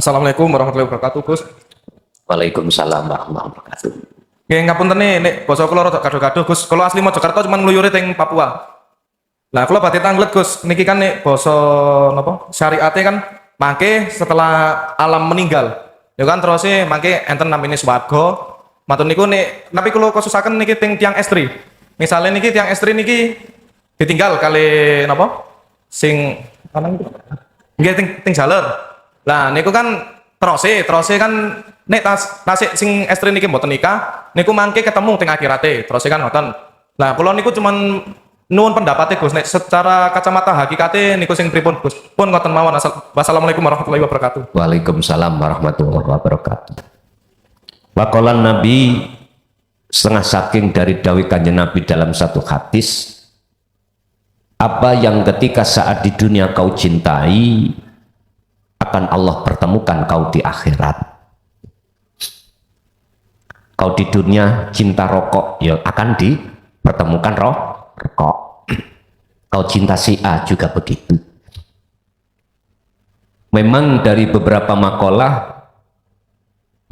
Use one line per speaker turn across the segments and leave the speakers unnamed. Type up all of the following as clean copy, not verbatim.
Assalamualaikum warahmatullahi wabarakatuh, Gus.
Waalaikumsalam warahmatullahi wabarakatuh.
Nggih ngapunten nek basa kula rada gaduh-gaduh, Gus. Kula asli Mojokerto cuman ngluyure teng Papua. Lah kula badhe tanglet, Gus. Niki kan nek basa napa? Syariate kan mangke setelah alam meninggal. Ya kan terus mangke enten namine swarga. Matur niku nek tapi kula khususaken niki teng tiang estri. Misalnya niki tiang estri niki ditinggal kali napa? Sing ana niku. Nggih ting jaler. Lah niku kan terose kan nek tasik sing estri niki mboten nikah, niku mangke ketemu teng akhirate. Terose kan ngoten. Lah kula niku cuman nuwun pendapatnya Gus nek secara kacamata hakikate niku sing pripun Gus. Pun ngoten mawon. Wassalamualaikum warahmatullahi wabarakatuh.
Waalaikumsalam warahmatullahi wabarakatuh. Waqalan Nabi setengah saking dari dawuh Kanjeng Nabi dalam satu hadis, apa yang ketika saat di dunia kau cintai akan Allah pertemukan kau di akhirat. Kau di dunia cinta rokok, ya akan dipertemukan rokok. Kau cinta si A juga begitu. Memang dari beberapa makalah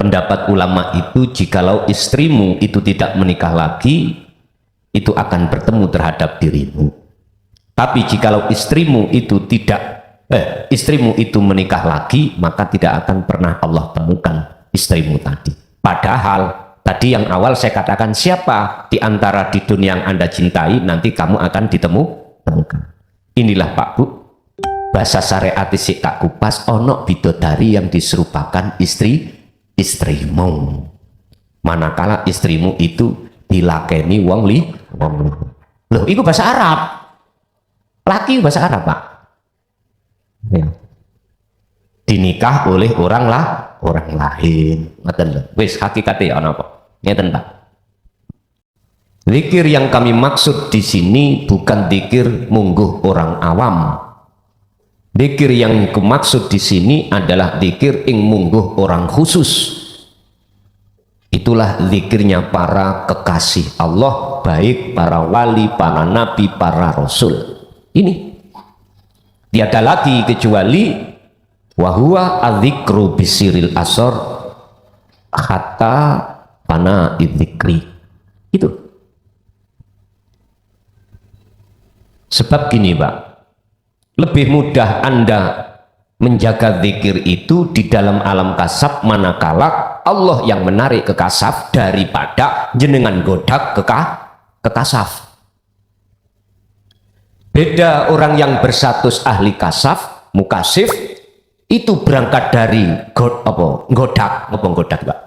pendapat ulama itu, jikalau istrimu itu tidak menikah lagi, itu akan bertemu terhadap dirimu. Tapi jikalau istrimu itu istrimu itu menikah lagi, maka tidak akan pernah Allah temukan istrimu tadi. Padahal tadi yang awal saya katakan, siapa di antara di dunia yang Anda cintai nanti kamu akan ditemukan. Inilah Pak Bu, bahasa syariat sik tak kupas, ono bidodari yang diserupakan istrimu. Manakala istrimu itu dilakeni wong loh, itu bahasa Arab. Laki bahasa Arab, Pak. Ya. Dinikah oleh orang lain. Ngoten lho. Wis hakikate ana apa? Ngeten, Pak. Zikir yang kami maksud di sini bukan zikir mungguh orang awam. Zikir yang kumaksud di sini adalah zikir ing mungguh orang khusus. Itulah zikirnya para kekasih Allah, baik para wali, para nabi, para rasul. Ini tiada lagi kecuali wahwa adzikru bisiril asor hatta pana idzikri. Itu sebab gini Pak, lebih mudah Anda menjaga zikir itu di dalam alam kasab manakala Allah yang menarik ke kasab daripada jenengan godak ke kasab. Beda orang yang berstatus ahli kasaf, mukasif, itu berangkat dari godak, Pak?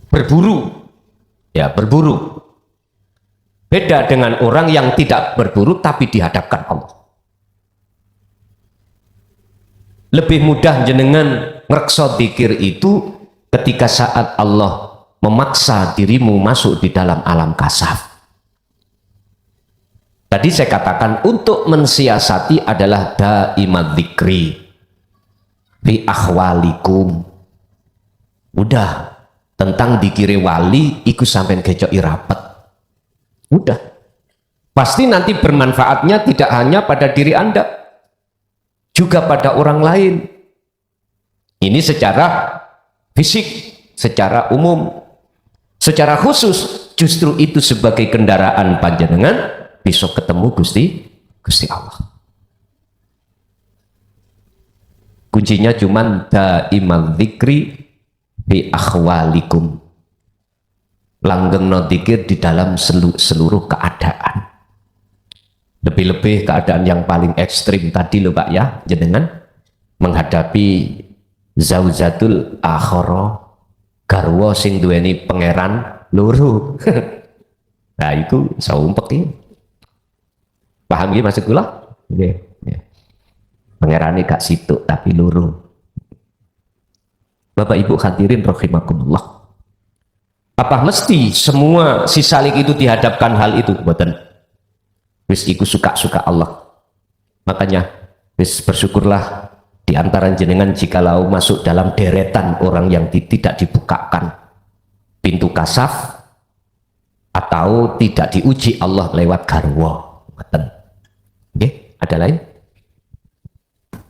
Berburu. Ya, berburu. Beda dengan orang yang tidak berburu tapi dihadapkan Allah. Lebih mudah jenengan ngrekso dzikir itu ketika saat Allah memaksa dirimu masuk di dalam alam kasaf. Tadi saya katakan untuk mensiasati adalah daimat dzikri fi akhwalikum. Udah tentang dikiri wali iku sampean gecoki rapet. Udah. Pasti nanti bermanfaatnya tidak hanya pada diri Anda, juga pada orang lain. Ini secara fisik, secara umum. Secara khusus justru itu sebagai kendaraan panjenengan besok ketemu Gusti Allah. Kuncinya cuman daimal dzikri bi akhwalikum. Langgeng no dzikir di dalam seluruh keadaan. Lebih-lebih keadaan yang paling ekstrim tadi loh Pak ya, jenengan menghadapi zaujatul akhirah, garwa sing duweni pangeran loro. Nah itu saumpek iki. Paham nggih maksud kula? Nggih. Pangerane gak situk tapi loro. Bapak Ibu hadirin rahimakumullah. Apa mesti semua si salik itu dihadapkan hal itu? Mboten. Wis iku suka-suka Allah. Makanya wis bersyukurlah di antara jenengan jikalau masuk dalam deretan orang yang tidak dibukakan pintu kasaf atau tidak diuji Allah lewat garwa. Oke, ada lain?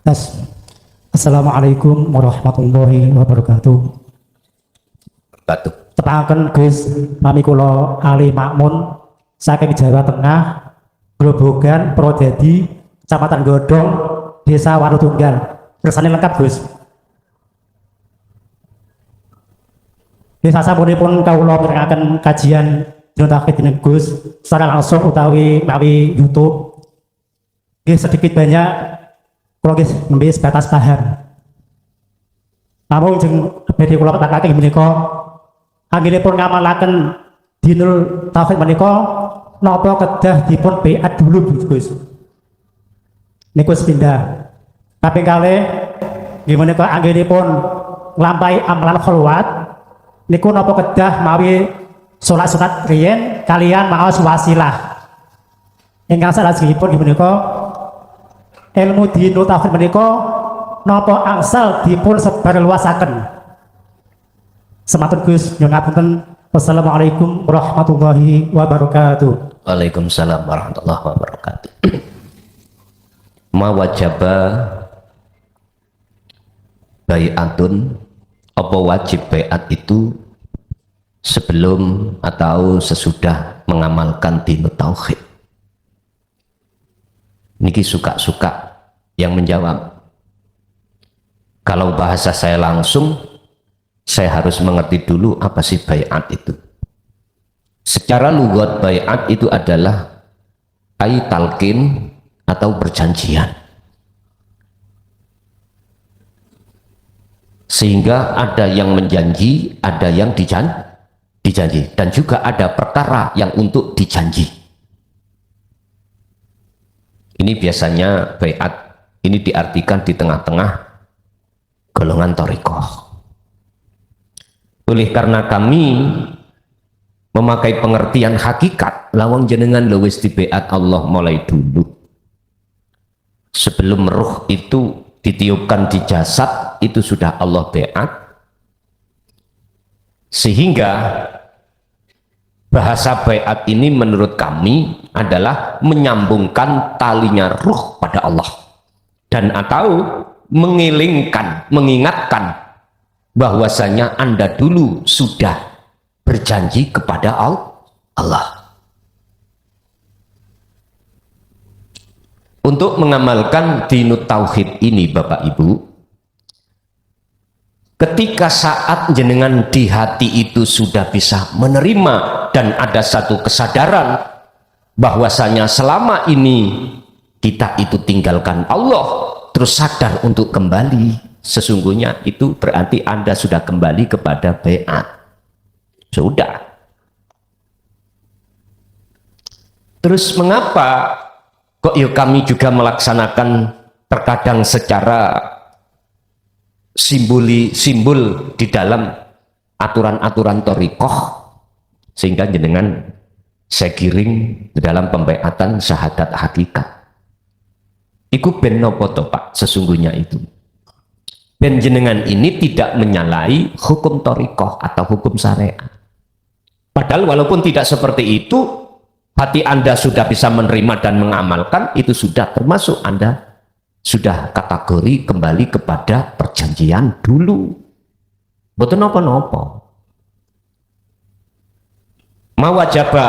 Tes. Assalamualaikum warahmatullahi wabarakatuh.
Batuk.
Tepangaken Gus, nami kula Ali Makmun saking Jawa Tengah, Grobogan, Prodadi, Kecamatan Godong, Desa Warutunggal. Kersane lengkap Gus. Desa sapunipun kawula mirengaken kajian dina tauhid dening Gus secara langsung utawi menawi YouTube. Nggih sedikit banyak kula nggih nembe sebatas paham. Namun jeung badhe kula petakaken menika anggenipun ngamalaken dinul tauhid menika napa kedah dipun beat dulu Gus. Niku sepindah. Kaping kalih nggih menika anggenipun nglampahi amalan kholwat niku napa kedah mawi salat sunat riyen kalian maos wasilah. Ingkang salajengipun nggih menika ilmu dinul tauhid menika napa angsal dipun sebar luasaken. Sematun Gus nyuwun ngapunten. Wassalamualaikum warahmatullahi wabarakatuh.
Waalaikumsalam warahmatullahi wabarakatuh. Ma wajaba bai'atun, apa wajib bai'at itu sebelum atau sesudah mengamalkan dinul tauhid? Niki suka-suka yang menjawab. Kalau bahasa saya langsung, saya harus mengerti dulu apa sih bai'at itu. Secara lugat bai'at itu adalah ai talqin atau perjanjian. Sehingga ada yang menjanji, ada yang dijanji, dan juga ada perkara yang untuk dijanji. Ini biasanya bai'at ini diartikan di tengah-tengah golongan thariqah. Oleh karena kami memakai pengertian hakikat, lawang jenengan lewis di bai'at Allah mulai dulu. Sebelum ruh itu ditiupkan di jasad, itu sudah Allah bai'at. Sehingga bahasa bai'at ini menurut kami adalah menyambungkan talinya ruh pada Allah dan atau mengingatkan bahwasanya Anda dulu sudah berjanji kepada Allah. Untuk mengamalkan dinut tauhid ini Bapak Ibu, ketika saat jenengan di hati itu sudah bisa menerima dan ada satu kesadaran bahwasanya selama ini kita itu tinggalkan Allah, terus sadar untuk kembali, sesungguhnya itu berarti Anda sudah kembali kepada bai'at. Sudah. Terus mengapa kok yuk kami juga melaksanakan terkadang secara simbol di dalam aturan-aturan thariqah, sehingga jenengan saya giring di dalam pembaiatan syahadat hakikat. Iku ben nopo to Pak, sesungguhnya itu ben jenengan ini tidak menyalahi hukum thariqah atau hukum syariat. Padahal walaupun tidak seperti itu, hati Anda sudah bisa menerima dan mengamalkan, itu sudah termasuk Anda sudah kategori kembali kepada perjanjian dulu. Betul nopo-nopo. Mawajaba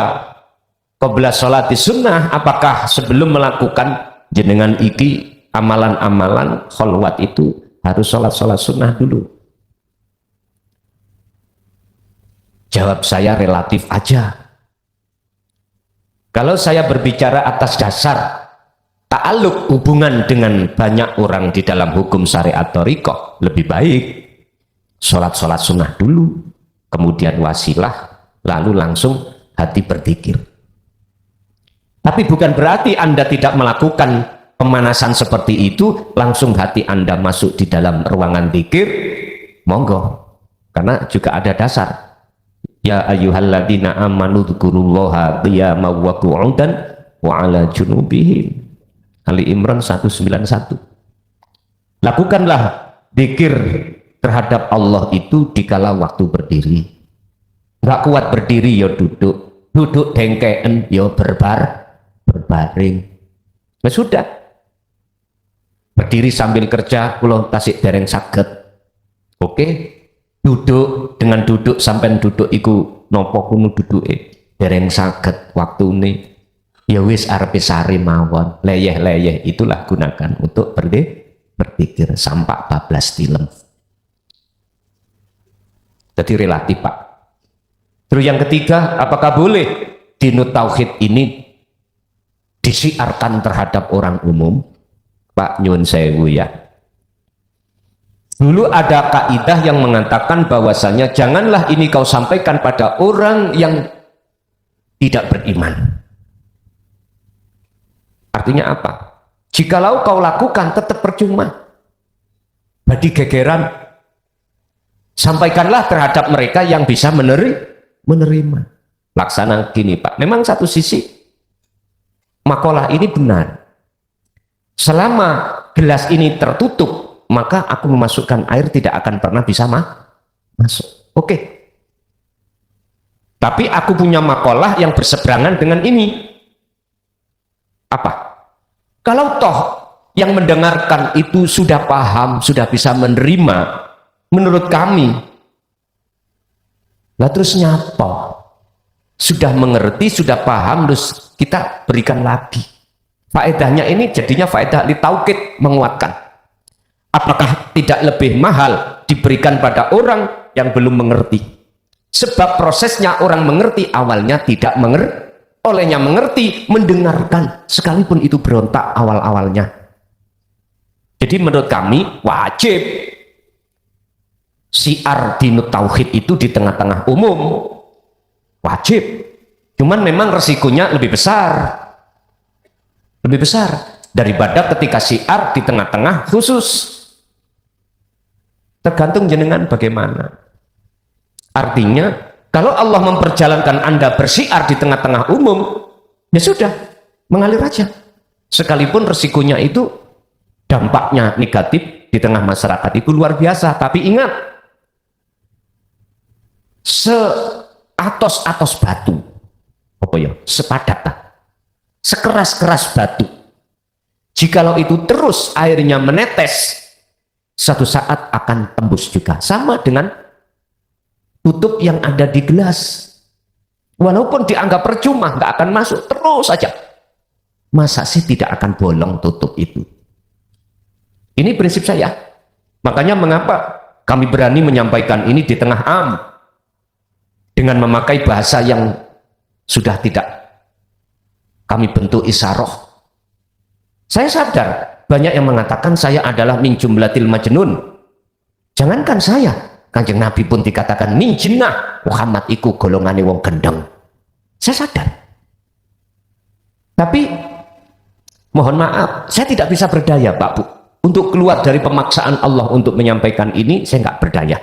qabla sholati sunnah, apakah sebelum melakukan jenengan iki amalan-amalan kholwat itu harus sholat sunnah dulu? Jawab saya relatif aja. Kalau saya berbicara atas dasar ta'aluk hubungan dengan banyak orang di dalam hukum syariat thariqah, lebih baik sholat sunnah dulu, kemudian wasilah, lalu langsung hati berzikir. Tapi bukan berarti Anda tidak melakukan pemanasan seperti itu, langsung hati Anda masuk di dalam ruangan zikir, monggo, karena juga ada dasar. Ya ayyuhalladzina amanu dzkurullaha qiyaman wa qu'udan wa 'ala junubihim. Ali Imran 191. Lakukanlah zikir terhadap Allah itu dikala waktu berdiri. Enggak kuat berdiri ya duduk, duduk dengkeen ya berbaring. Nah, sudah. berdiri sambil kerja kula tasik dereng saged. Oke, duduk dengan duduk sampai duduk iku nopo kuno duduke dereng saged waktune. Ya wis arepe sare mawon, leyeh-leyeh itulah gunakan untuk berpikir sampak bablas film. Jadi relatif Pak. Terus yang ketiga, apakah boleh dinut tauhid ini disiarkan terhadap orang umum? Pak nyun sewu ya. Dulu ada kaidah yang mengatakan bahwasanya janganlah ini kau sampaikan pada orang yang tidak beriman. Artinya apa? Jikalau kau lakukan tetap percuma. Badi gegeran. Sampaikanlah terhadap mereka yang bisa menerima. Laksana gini Pak. Memang satu sisi makalah ini benar. Selama gelas ini tertutup, maka aku memasukkan air tidak akan pernah bisa masuk. Oke. Tapi aku punya makalah yang berseberangan dengan ini. Apa? Kalau toh yang mendengarkan itu sudah paham, sudah bisa menerima, menurut kami, lah terus nyapa? Sudah mengerti, sudah paham, terus kita berikan lagi. Faedahnya ini jadinya faedah li taukid, menguatkan. Apakah tidak lebih mahal diberikan pada orang yang belum mengerti? Sebab prosesnya orang mengerti awalnya tidak mengerti. Olehnya mengerti, mendengarkan, sekalipun itu berontak awal-awalnya. Jadi menurut kami wajib siar dinut tauhid itu di tengah-tengah umum. Wajib. Cuman memang resikonya lebih besar. Lebih besar daripada ketika siar di tengah-tengah khusus. Tergantung jenengan bagaimana. Artinya kalau Allah memperjalankan Anda bersiar di tengah-tengah umum, ya sudah, mengalir aja. Sekalipun resikonya itu, dampaknya negatif di tengah masyarakat itu luar biasa. Tapi ingat, seatos-atos batu, apa ya, sepadat, sekeras-keras batu. Jikalau itu terus airnya menetes, satu saat akan tembus juga. Sama dengan tutup yang ada di gelas, walaupun dianggap percuma, nggak akan masuk, terus saja. Masa sih tidak akan bolong tutup itu? Ini prinsip saya. Makanya mengapa kami berani menyampaikan ini di tengah am dengan memakai bahasa yang sudah tidak kami bentuk isyarah. Saya sadar banyak yang mengatakan saya adalah min jumlatil majnun. Jangankan saya, Kanjeng Nabi pun dikatakan min jinnah, Muhammad iku golongane wong gendeng. Saya sadar. Tapi mohon maaf, saya tidak bisa berdaya Pak Bu. Untuk keluar dari pemaksaan Allah untuk menyampaikan ini, saya nggak berdaya.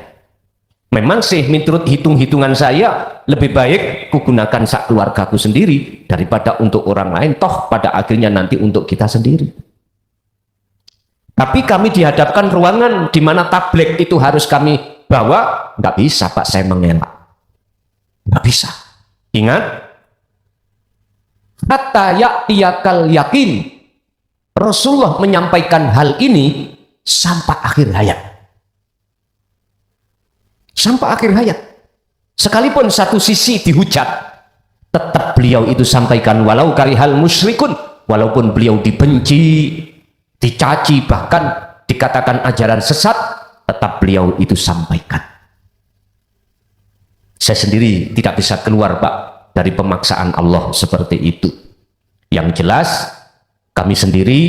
Memang sih menurut hitung-hitungan saya lebih baik kugunakan sak keluargaku sendiri daripada untuk orang lain, toh pada akhirnya nanti untuk kita sendiri. Tapi kami dihadapkan ruangan di mana tablet itu harus kami bawa, nggak bisa Pak, saya mengelak. Nggak bisa. Ingat, hatta ya'tiyakal yakin. Rasulullah menyampaikan hal ini sampai akhir hayat. Sampai akhir hayat. Sekalipun satu sisi dihujat, tetap beliau itu sampaikan walau karihal musyrikun, walaupun beliau dibenci, dicaci, bahkan dikatakan ajaran sesat, tetap beliau itu sampaikan. Saya sendiri tidak bisa keluar Pak dari pemaksaan Allah seperti itu. Yang jelas kami sendiri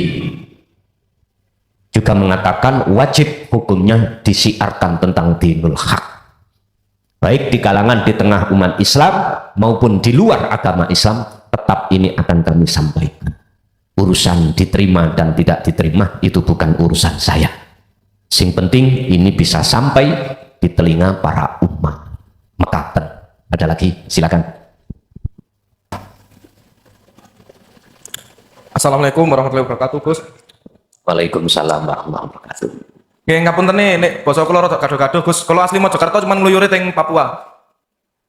juga mengatakan wajib hukumnya disiarkan tentang dinul haq, baik di kalangan di tengah umat Islam maupun di luar agama Islam, tetap ini akan kami sampaikan. Urusan diterima dan tidak diterima itu bukan urusan saya. Sing penting ini bisa sampai di telinga para umat. Maka ada lagi, silakan.
Assalamualaikum warahmatullahi wabarakatuh, Gus.
Waalaikumsalam warahmatullahi wabarakatuh.
Nggih ngapunten nek basa kula rada gaduh-gaduh, Gus. Kula asli Mojokerto cuman ngluyure teng Papua.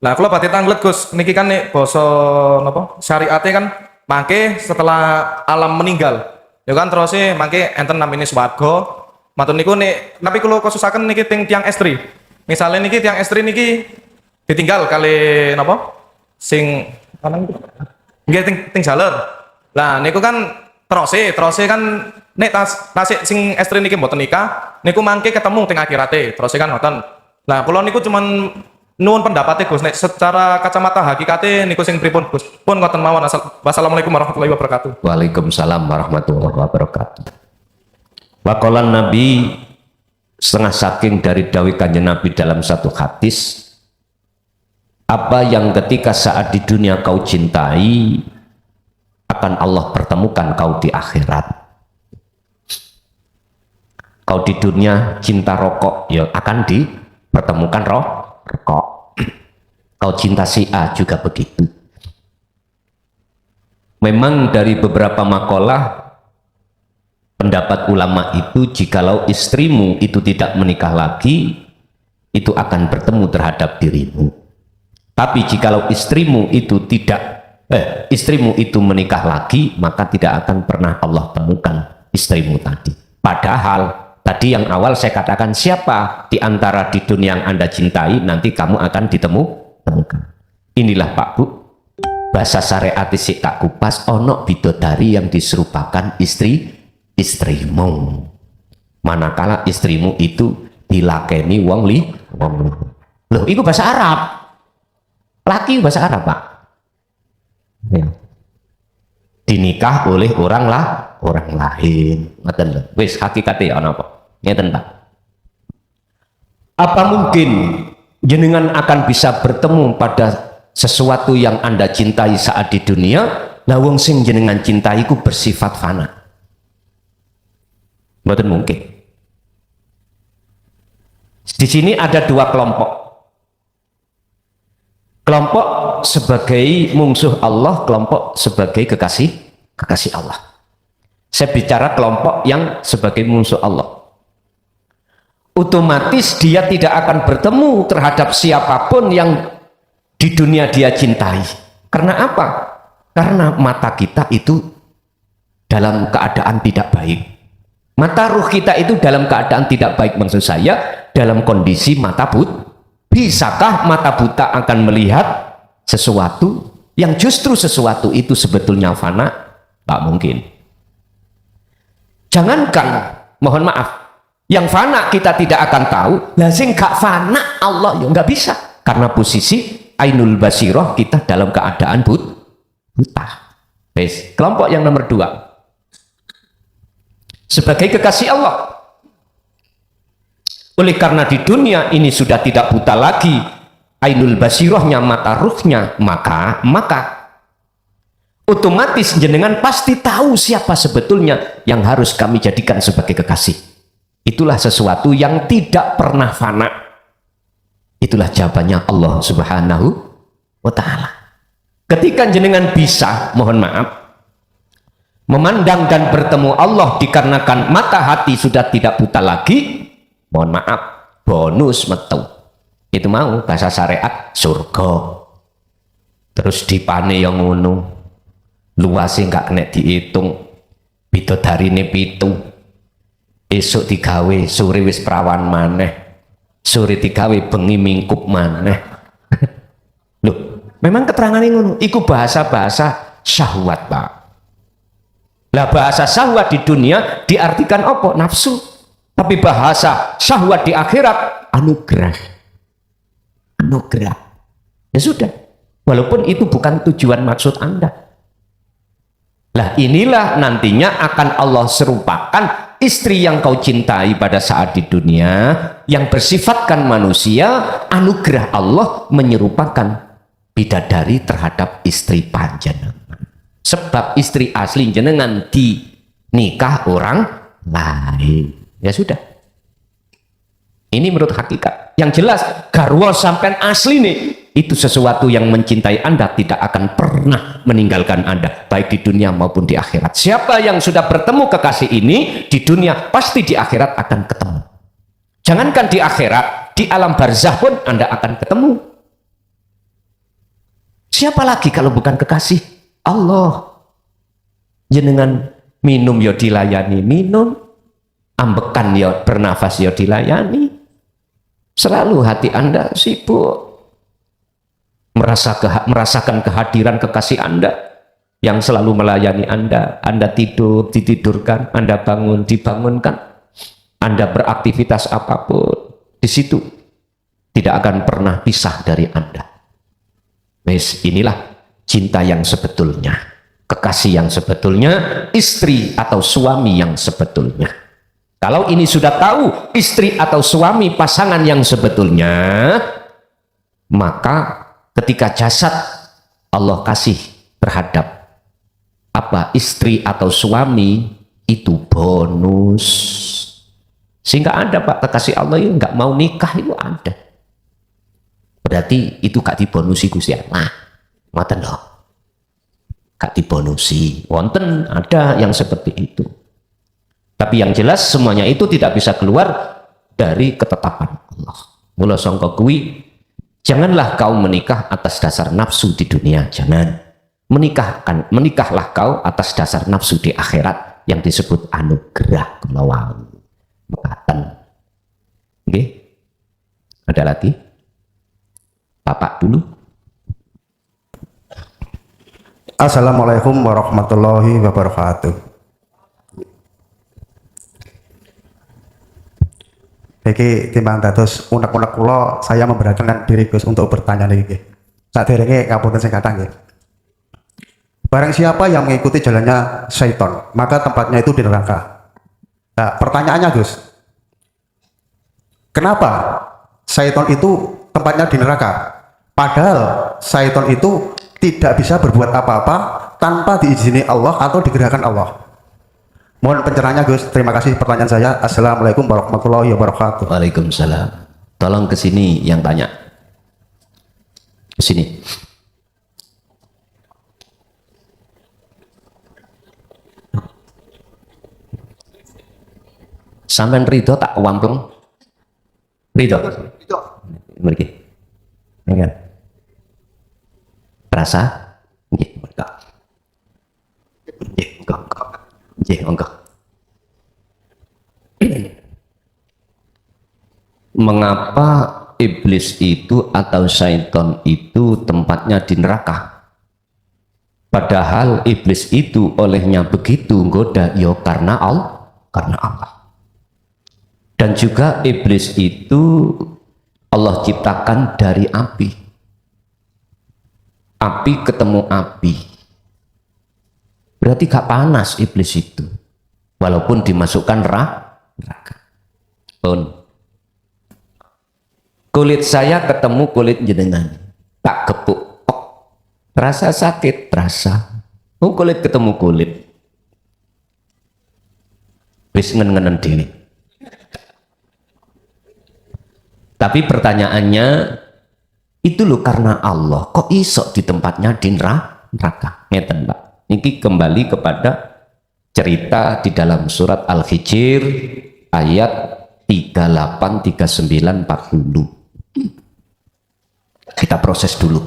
Lah kula badhe tanglet, Gus. Niki kan nek basa napa? Syariate kan mangke setelah alam meninggal. Ya kan terus mangke enten namine swarga. Matur niku nek tapi kula khususaken niki teng tiang estri. Misalnya niki tiang estri niki ditinggal kali napa? Sing ana niku. Nggih ting jaler. Lah niku kan terus kan nek tasik sing estri niki mboten nikah, niku mangke ketemu teng akhirate. Terus kan ngoten. Lah kula niku cuman nuwun pendapatnya Gus nek secara kacamata hakikate niku sing pripun Gus. Pun ngoten mawon. Wassalamualaikum warahmatullahi wabarakatuh.
Waalaikumsalam warahmatullahi wabarakatuh. Waqalan Nabi, setengah saking dari dawuh Kanjeng Nabi dalam satu hadis, apa yang ketika saat di dunia kau cintai akan Allah pertemukan kau di akhirat. Kau di dunia cinta rokok, ya akan dipertemukan rokok. Kau cinta si A juga begitu. Memang dari beberapa makalah pendapat ulama itu, jikalau istrimu itu tidak menikah lagi, itu akan bertemu terhadap dirimu. Tapi jikalau istrimu itu istrimu itu menikah lagi, maka tidak akan pernah Allah temukan istrimu tadi. Padahal tadi yang awal saya katakan, siapa di antara di dunia yang Anda cintai nanti kamu akan temukan. Inilah Pak Bu, bahasa syariat sik tak kupas, ono bidodari yang diserupakan istrimu, manakala istrimu itu dilakeni wong loh, itu bahasa Arab, laki bahasa Arab Pak ya. Dinikah oleh orang lain, ngeten lho, wis hakikate ana apa ngeten Pak. Apa mungkin jenengan akan bisa bertemu pada sesuatu yang Anda cintai saat di dunia, lah wong sing jenengan cintai ku bersifat fana? Mboten mungkin. Di sini ada dua kelompok. Kelompok sebagai musuh Allah, kelompok sebagai kekasih Allah. Saya bicara kelompok yang sebagai musuh Allah. Otomatis dia tidak akan bertemu terhadap siapapun yang di dunia dia cintai. Karena apa? Karena mata kita itu dalam keadaan tidak baik. Mata ruh kita itu dalam keadaan tidak baik, maksud saya dalam kondisi mata buta. Bisakah mata buta akan melihat sesuatu yang justru sesuatu itu sebetulnya fana? Tak mungkin. Jangankan, mohon maaf, yang fana kita tidak akan tahu, lah sing gak fana Allah ya nggak bisa. Karena posisi ainul basiroh kita dalam keadaan buta. Bes, kelompok yang nomor dua, sebagai kekasih Allah. Oleh karena di dunia ini sudah tidak buta lagi ainul basirohnya, mata ruhnya, maka otomatis jenengan pasti tahu siapa sebetulnya yang harus kami jadikan sebagai kekasih. Itulah sesuatu yang tidak pernah fana. Itulah jawabannya Allah Subhanahu wa ta'ala. Ketika jenengan bisa, mohon maaf, memandang dan bertemu Allah dikarenakan mata hati sudah tidak buta lagi, mohon maaf, bonus metu. Itu mau bahasa syariat surga. Terus dipane yang ngono, luasnya nggak kena dihitung, bidodarine 7. Esok digawe sore wis perawan maneh, sore digawe bengi mingkup maneh. Loh, memang keterangan ngono, iku bahasa-bahasa syahwat Pak. Lah bahasa syahwat di dunia diartikan apa? Nafsu. Tapi bahasa syahwat di akhirat anugerah. Anugerah. Ya sudah. Walaupun itu bukan tujuan maksud Anda. Lah inilah nantinya akan Allah serupakan istri yang kau cintai pada saat di dunia, yang bersifatkan manusia, anugerah Allah menyerupakan bidadari terhadap istri panjenengan. Sebab istri asli jenengan dinikah orang lain. Ya sudah. Ini menurut hakikat. Yang jelas garwa sampean asli nih, itu sesuatu yang mencintai Anda tidak akan pernah meninggalkan Anda, baik di dunia maupun di akhirat. Siapa yang sudah bertemu kekasih ini di dunia, pasti di akhirat akan ketemu. Jangankan di akhirat, di alam barzah pun Anda akan ketemu. Siapa lagi kalau bukan kekasih Allah? Jenengan minum ya dilayani minum, ambekan ya bernafas ya dilayani. Selalu hati Anda sibuk merasakan kehadiran kekasih Anda yang selalu melayani Anda. Anda tidur, ditidurkan, Anda bangun, dibangunkan, Anda beraktivitas apapun, di situ tidak akan pernah pisah dari Anda. Inilah cinta yang sebetulnya, kekasih yang sebetulnya, istri atau suami yang sebetulnya. Kalau ini sudah tahu istri atau suami pasangan yang sebetulnya, maka ketika jasad Allah kasih terhadap apa istri atau suami itu bonus. Sehingga ada Pak kekasih Allah yang nggak mau nikah itu ada. Berarti itu gak dibonusi Gusti Allah. Ngoten loh. Gak dibonusi. Wonten ada yang seperti itu. Tapi yang jelas semuanya itu tidak bisa keluar dari ketetapan Allah. Mula sangka kuwi, janganlah kau menikah atas dasar nafsu di dunia, jangan. Menikahlah kau atas dasar nafsu di akhirat yang disebut anugerah kemawon. Mekaten. Nggih. Ada lagi? Bapak dulu.
Assalamualaikum warahmatullahi wabarakatuh. Iki timbang dados unek-unek kula, saya memberanikan diri Gus untuk bertanya niki. Saderenge ngapunten sing kathah nggih. Barang siapa yang mengikuti jalannya syaitan, maka tempatnya itu di neraka. Nah, pertanyaannya Gus, kenapa syaitan itu tempatnya di neraka? Padahal syaitan itu tidak bisa berbuat apa-apa tanpa diizini Allah atau digerakkan Allah. Mohon pencerahannya Gus. Terima kasih pertanyaan saya. Assalamualaikum warahmatullahi wabarakatuh.
Waalaikumsalam. Tolong ke sini yang tanya. Ke sini. Sampean ridho tak wampung? Ridho. Ridho. Mriki. Nggih. Rasa? Nggih, enggak. Nggih, enggak. Nggih, enggak. Mengapa iblis itu atau syaitan itu tempatnya di neraka? Padahal iblis itu olehnya begitu goda ya karena Allah. Dan juga iblis itu Allah ciptakan dari api. Api ketemu api. Berarti gak panas iblis itu. Walaupun dimasukkan neraka. Kulit saya ketemu kulit jenengan. Tak kepuk. Terasa sakit, terasa. Kulit ketemu kulit. Wis ngenen-ngenen dhewe. Tapi pertanyaannya, itu loh karena Allah, kok iso di tempatnya di neraka? Ngeten Pak. Ini kembali kepada cerita di dalam surat Al-Hijr ayat 38, 39, 40. Kita proses dulu.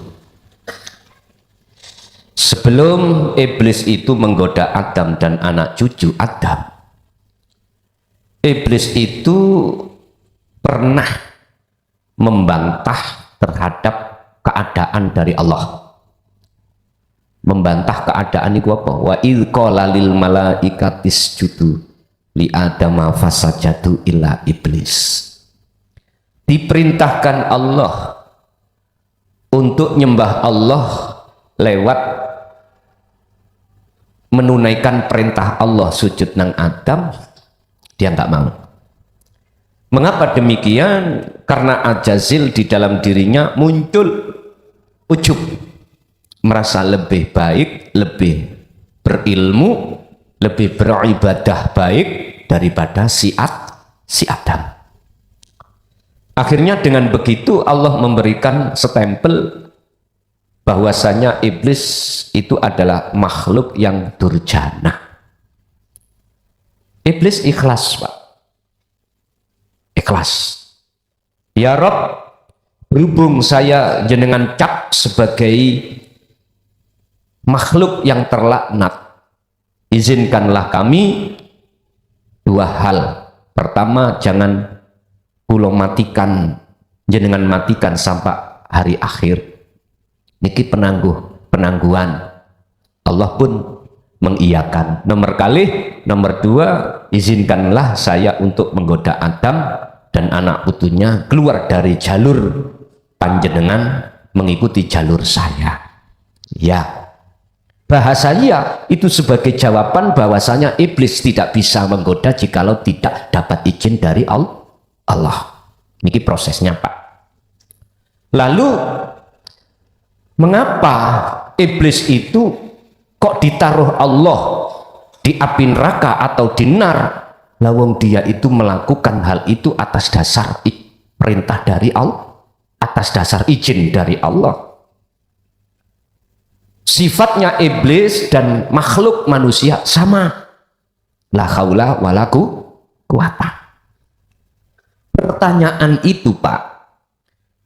Sebelum iblis itu menggoda Adam dan anak cucu Adam, iblis itu pernah membantah terhadap keadaan dari Allah. Membantah keadaan itu apa? Wa idh qala lil malaikati isjudu li adama fasajadu illa iblis. Diperintahkan Allah untuk nyembah Allah lewat menunaikan perintah Allah sujud nang Adam, dia nggak mau. Mengapa demikian? Karena ajazil di dalam dirinya muncul ujub, merasa lebih baik, lebih berilmu, lebih beribadah baik daripada si Adam. Akhirnya dengan begitu Allah memberikan stempel bahwasanya iblis itu adalah makhluk yang durjana. Iblis ikhlas Pak. Ikhlas. Ya Rob, berhubung saya jenengan cap sebagai makhluk yang terlaknat, izinkanlah kami dua hal. Pertama, jangan kula matikan, jenengan matikan sampai hari akhir. Niki penangguhan. Allah pun mengiyakan. Nomor dua, izinkanlah saya untuk menggoda Adam dan anak putunya keluar dari jalur panjenengan mengikuti jalur saya. Ya, bahasanya itu sebagai jawaban bahwasanya iblis tidak bisa menggoda jikalau tidak dapat izin dari Allah. Ini prosesnya, Pak. Lalu mengapa iblis itu kok ditaruh Allah di api neraka atau di nar? Lawang dia itu melakukan hal itu atas dasar perintah dari Allah, atas dasar izin dari Allah. Sifatnya iblis dan makhluk manusia sama. La haula wala quwata. Pertanyaan itu, Pak,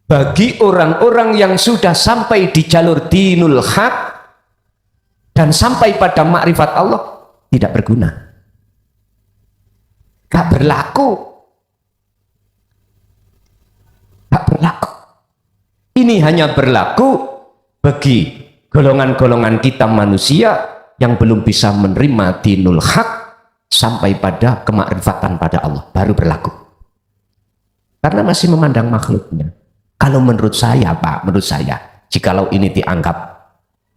bagi orang-orang yang sudah sampai di jalur dinul haq dan sampai pada makrifat Allah tidak berguna, gak berlaku. Ini hanya berlaku bagi golongan-golongan kita manusia yang belum bisa menerima dinul haq sampai pada kemakrifatan pada Allah, baru berlaku. Karena masih memandang makhluknya. Kalau menurut saya, Pak, menurut saya, jikalau ini dianggap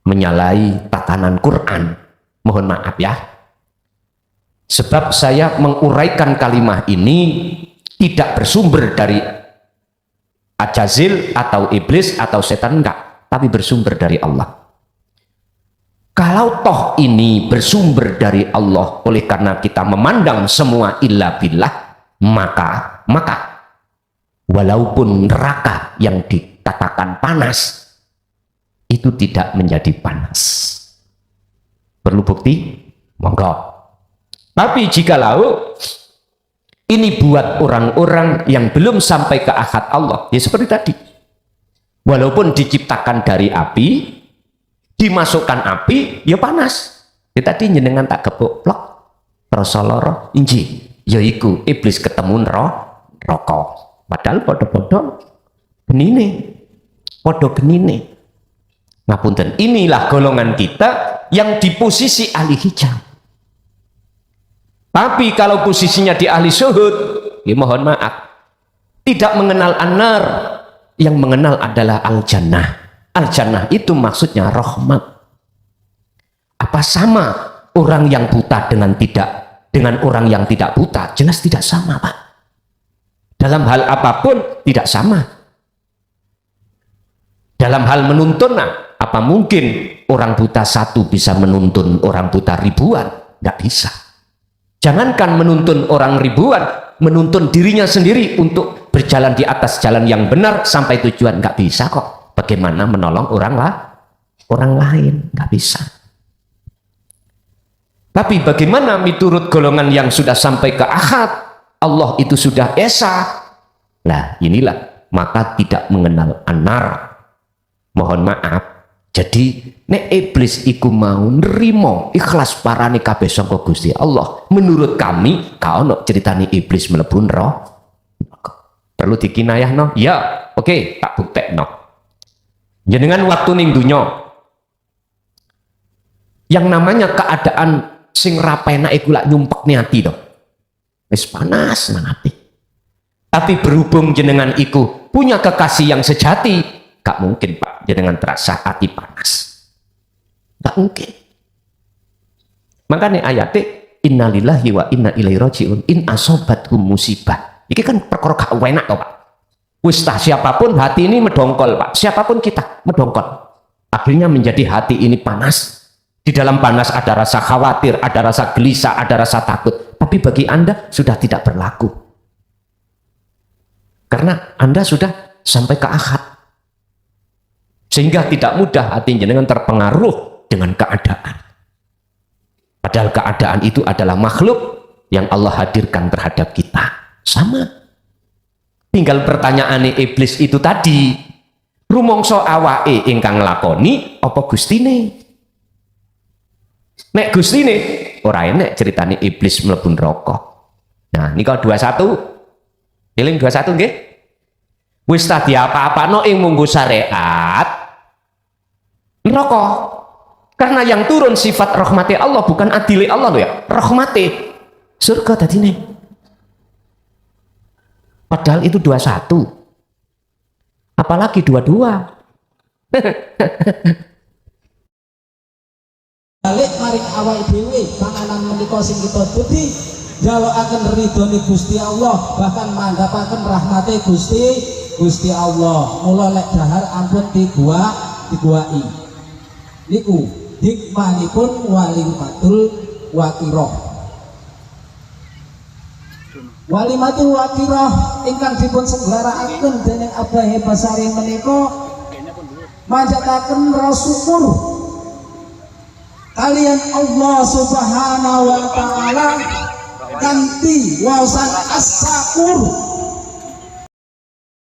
menyalahi tatanan Quran, mohon maaf ya. Sebab saya menguraikan kalimah ini tidak bersumber dari Ajazil atau iblis atau setan, enggak, tapi bersumber dari Allah. Kalau toh ini bersumber dari Allah, oleh karena kita memandang semua illa billah, maka walaupun neraka yang dikatakan panas itu tidak menjadi panas. Perlu bukti? Monggo. Tapi jikalau ini buat orang-orang yang belum sampai ke akad Allah, ya seperti tadi, walaupun diciptakan dari api, dimasukkan api, ya panas. Ya tadi jenengan tak gepuk plok rosoloro inji, yaiku iblis ketemu rokok. Padahal podo-podo genine. Ngapunten, inilah golongan kita yang di posisi ahli hijab. Tapi kalau posisinya di ahli syuhud, ya mohon maaf, tidak mengenal anar, yang mengenal adalah al-jannah. Al-jannah itu maksudnya rahmat. Apa sama orang yang buta dengan orang yang tidak buta? Jelas tidak sama, Pak. Dalam hal apapun tidak sama. Dalam hal menuntun, apa mungkin orang buta satu bisa menuntun orang buta ribuan? Nggak bisa. Jangankan menuntun orang ribuan, menuntun dirinya sendiri untuk berjalan di atas jalan yang benar sampai tujuan, nggak bisa kok. Bagaimana menolong orang lain? Nggak bisa. Tapi bagaimana menurut golongan yang sudah sampai ke ahad, Allah itu sudah esa. Nah inilah, maka tidak mengenal anar. Mohon maaf. Jadi nek iblis iku mau nerimo ikhlas parane kabeh sangka Gusti Allah. Menurut kami, kaono ceritani iblis mlebu neraka. Perlu dikinayahno? Ya, oke, tak buktekno. Jenengan waktu ning dunya yang namanya keadaan sing ra penak iku lak nyumpekne ati to. Wis panas nang ati. Tapi berhubung jenengan iku punya kekasih yang sejati, gak mungkin Pak jenengan terasa hati panas, gak mungkin. Makanya ayatnya innalillahi wa inna ilaihi rajiun in asobathum musibah. Ini kan perkara gak enak Pak. Wis siapapun hati ini medongkol Pak, siapapun kita medongkol. Akhirnya menjadi hati ini panas. Di dalam panas ada rasa khawatir, ada rasa gelisah, ada rasa takut. Tapi bagi Anda sudah tidak berlaku. Karena Anda sudah sampai ke akad. Sehingga tidak mudah hati jenengan terpengaruh dengan keadaan. Padahal keadaan itu adalah makhluk yang Allah hadirkan terhadap kita. Sama. Tinggal pertanyaannya iblis itu tadi, rumongso awake ingkang nglakoni apa gustine? Nek gustine ora enek ceritane iblis mlebu neraka. Nah, nika 21. Eling 21 nggih. Wis tadi apa-apano ing munggu syariat neraka. Karena yang turun sifat rahmati Allah bukan adili Allah loh ya, rahmati surga tadine. Padahal itu 21. Apalagi 22.
balik maring awak dhewe panganan menika sing kita tuti akan ridhone Gusti Allah, bahkan mandhapaken rahmate Gusti Allah. Mula lek dahar ampun diguai niku hikmanipun walimatul waqiroh. Walimatul waqiroh ingkang dipun seglarakaken dening Abah Basari menika manjataken rasyukur kalian Allah Subhanahu wa taala kanthi waosan as-sakur